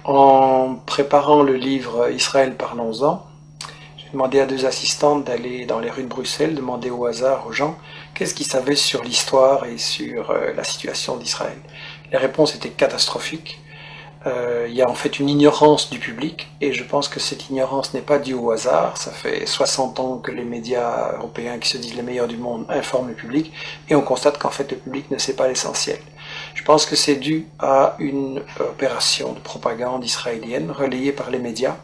En préparant le livre Israël, parlons-en, j'ai demandé à deux assistantes d'aller dans les rues de Bruxelles, demander au hasard aux gens qu'est-ce qu'ils savaient sur l'histoire et sur la situation d'Israël. Les réponses étaient catastrophiques. Il y a en fait une ignorance du public, et je pense que cette ignorance n'est pas due au hasard. Ça fait 60 ans que les médias européens, qui se disent les meilleurs du monde, informent le public, et on constate qu'en fait le public ne sait pas l'essentiel. Je pense que c'est dû à une opération de propagande israélienne relayée par les médias,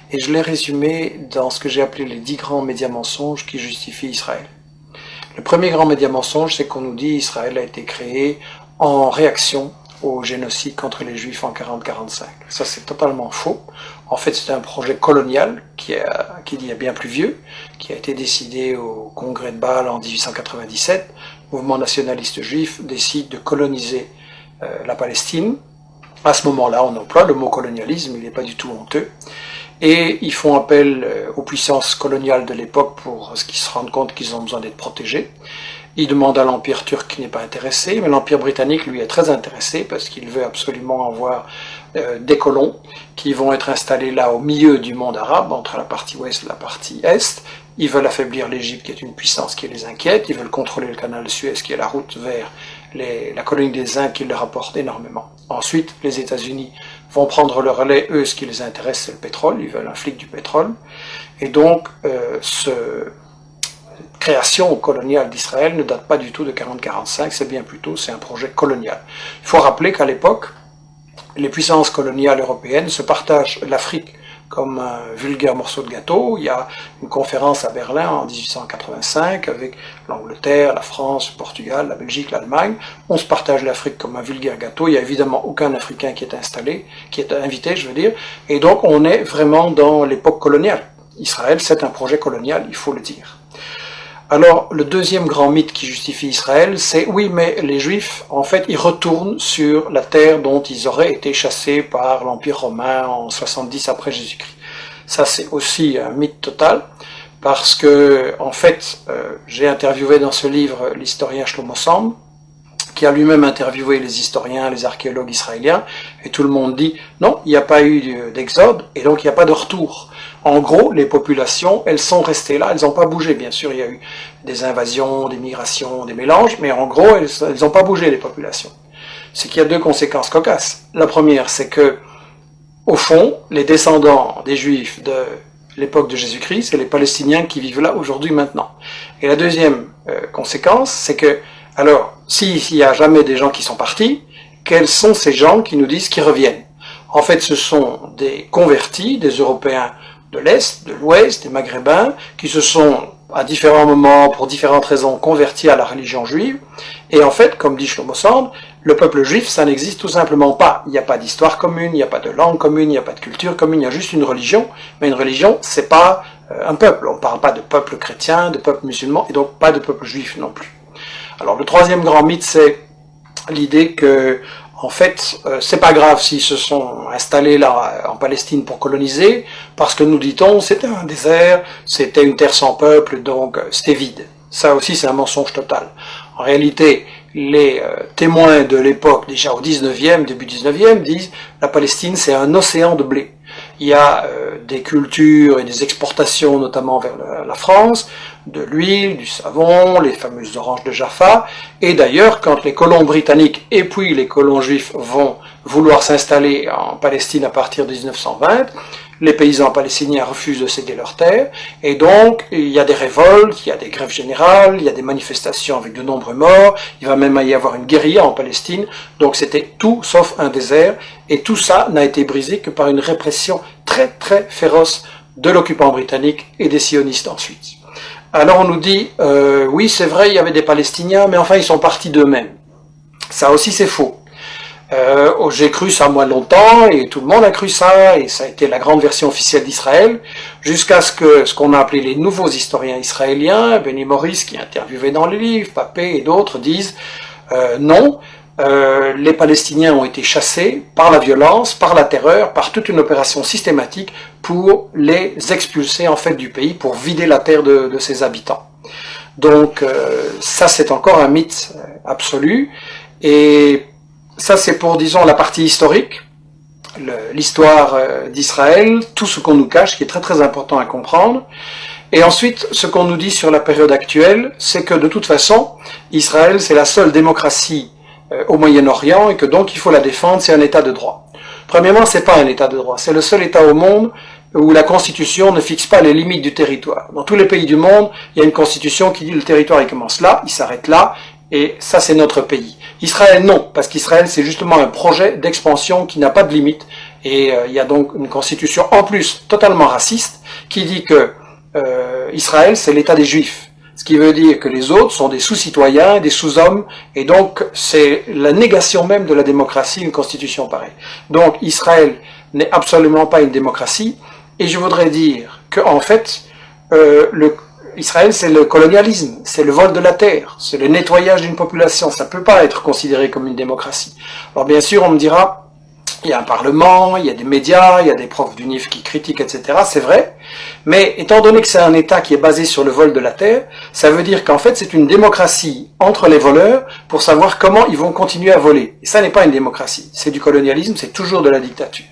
et je l'ai résumé dans ce que j'ai appelé les 10 grands médias mensonges qui justifient Israël. Le premier grand média mensonge, c'est qu'on nous dit qu'Israël a été créé en réaction au génocide contre les Juifs en 40-45. Ça, c'est totalement faux. En fait, c'est un projet colonial qui est bien plus vieux, qui a été décidé au congrès de Bâle en 1897. Le mouvement nationaliste juif décide de coloniser la Palestine. À ce moment-là, on emploie le mot colonialisme, il n'est pas du tout honteux. Et ils font appel aux puissances coloniales de l'époque pour ce qu'ils se rendent compte qu'ils ont besoin d'être protégés. Il demande à l'Empire turc qui n'est pas intéressé, mais l'Empire britannique lui est très intéressé parce qu'il veut absolument avoir des colons qui vont être installés là au milieu du monde arabe, entre la partie ouest et la partie est. Ils veulent affaiblir l'Égypte qui est une puissance qui les inquiète, ils veulent contrôler le canal de Suez qui est la route vers la colonie des Indes qui leur rapporte énormément. Ensuite, les États-Unis vont prendre le relais, eux ce qui les intéresse c'est le pétrole, ils veulent un flic du pétrole. Et donc création coloniale d'Israël ne date pas du tout de 40-45, c'est bien plutôt, c'est un projet colonial. Il faut rappeler qu'à l'époque, les puissances coloniales européennes se partagent l'Afrique comme un vulgaire morceau de gâteau. Il y a une conférence à Berlin en 1885 avec l'Angleterre, la France, le Portugal, la Belgique, l'Allemagne. On se partage l'Afrique comme un vulgaire gâteau. Il n'y a évidemment aucun Africain qui est installé, qui est invité, je veux dire. Et donc on est vraiment dans l'époque coloniale. Israël, c'est un projet colonial, il faut le dire. Alors, le deuxième grand mythe qui justifie Israël, c'est oui, mais les Juifs, en fait, ils retournent sur la terre dont ils auraient été chassés par l'Empire romain en 70 après Jésus-Christ. Ça, c'est aussi un mythe total, parce que, en fait, j'ai interviewé dans ce livre l'historien Shlomo Sand, qui a lui-même interviewé les historiens, les archéologues israéliens, et tout le monde dit non, il n'y a pas eu d'exode, et donc il n'y a pas de retour. En gros, les populations, elles sont restées là, elles n'ont pas bougé. Bien sûr, il y a eu des invasions, des migrations, des mélanges, mais en gros, elles n'ont pas bougé, les populations. C'est qu'il y a deux conséquences cocasses. La première, c'est que, au fond, les descendants des Juifs de l'époque de Jésus-Christ, c'est les Palestiniens qui vivent là aujourd'hui, maintenant. Et la deuxième conséquence, c'est que, alors, s'il n'y a jamais des gens qui sont partis, quels sont ces gens qui nous disent qu'ils reviennent? En fait, ce sont des convertis, des Européens de l'Est, de l'Ouest, des Maghrébins, qui se sont, à différents moments, pour différentes raisons, convertis à la religion juive. Et en fait, comme dit Shlomo Sand, le peuple juif, ça n'existe tout simplement pas. Il n'y a pas d'histoire commune, il n'y a pas de langue commune, il n'y a pas de culture commune, il y a juste une religion. Mais une religion, c'est pas un peuple. On ne parle pas de peuple chrétien, de peuple musulman, et donc pas de peuple juif non plus. Alors le troisième grand mythe, c'est l'idée que, en fait, c'est pas grave s'ils se sont installés là en Palestine pour coloniser, parce que nous dit-on, c'était un désert, c'était une terre sans peuple, donc c'était vide. Ça aussi, c'est un mensonge total. En réalité, les témoins de l'époque, déjà au 19e, début 19e, disent la Palestine, c'est un océan de blé. Il y a des cultures et des exportations, notamment vers la France, de l'huile, du savon, les fameuses oranges de Jaffa. Et d'ailleurs, quand les colons britanniques et puis les colons juifs vont vouloir s'installer en Palestine à partir de 1920, les paysans palestiniens refusent de céder leurs terres, et donc il y a des révoltes, il y a des grèves générales, il y a des manifestations avec de nombreux morts, il va même y avoir une guérilla en Palestine, donc c'était tout sauf un désert, et tout ça n'a été brisé que par une répression très très féroce de l'occupant britannique et des sionistes ensuite. Alors on nous dit, oui c'est vrai, il y avait des Palestiniens, mais enfin ils sont partis d'eux-mêmes. Ça aussi c'est faux. J'ai cru ça moi longtemps, et tout le monde a cru ça, et ça a été la grande version officielle d'Israël, jusqu'à ce qu'on a appelé les nouveaux historiens israéliens, Benny Morris qui est interviewé dans les livres, Papé et d'autres disent non, les Palestiniens ont été chassés par la violence, par la terreur, par toute une opération systématique pour les expulser en fait du pays, pour vider la terre de ses habitants. Donc ça c'est encore un mythe absolu, et ça c'est pour, disons, la partie historique. l'histoire d'Israël, tout ce qu'on nous cache, qui est très très important à comprendre. Et ensuite, ce qu'on nous dit sur la période actuelle, c'est que de toute façon, Israël, c'est la seule démocratie au Moyen-Orient et que donc il faut la défendre, c'est un État de droit. Premièrement, c'est pas un État de droit, c'est le seul État au monde où la Constitution ne fixe pas les limites du territoire. Dans tous les pays du monde, il y a une Constitution qui dit le territoire il commence là, il s'arrête là, et ça c'est notre pays. Israël non, parce qu'Israël c'est justement un projet d'expansion qui n'a pas de limite, et il y a donc une Constitution en plus totalement raciste qui dit que Israël c'est l'État des Juifs. Ce qui veut dire que les autres sont des sous-citoyens, des sous-hommes, et donc c'est la négation même de la démocratie, une constitution pareille. Donc Israël n'est absolument pas une démocratie, et je voudrais dire que en fait, Israël c'est le colonialisme, c'est le vol de la terre, c'est le nettoyage d'une population, ça ne peut pas être considéré comme une démocratie. Alors bien sûr on me dira, il y a un parlement, il y a des médias, il y a des profs d'UNIF qui critiquent, etc. C'est vrai, mais étant donné que c'est un État qui est basé sur le vol de la terre, ça veut dire qu'en fait c'est une démocratie entre les voleurs pour savoir comment ils vont continuer à voler. Et ça n'est pas une démocratie, c'est du colonialisme, c'est toujours de la dictature.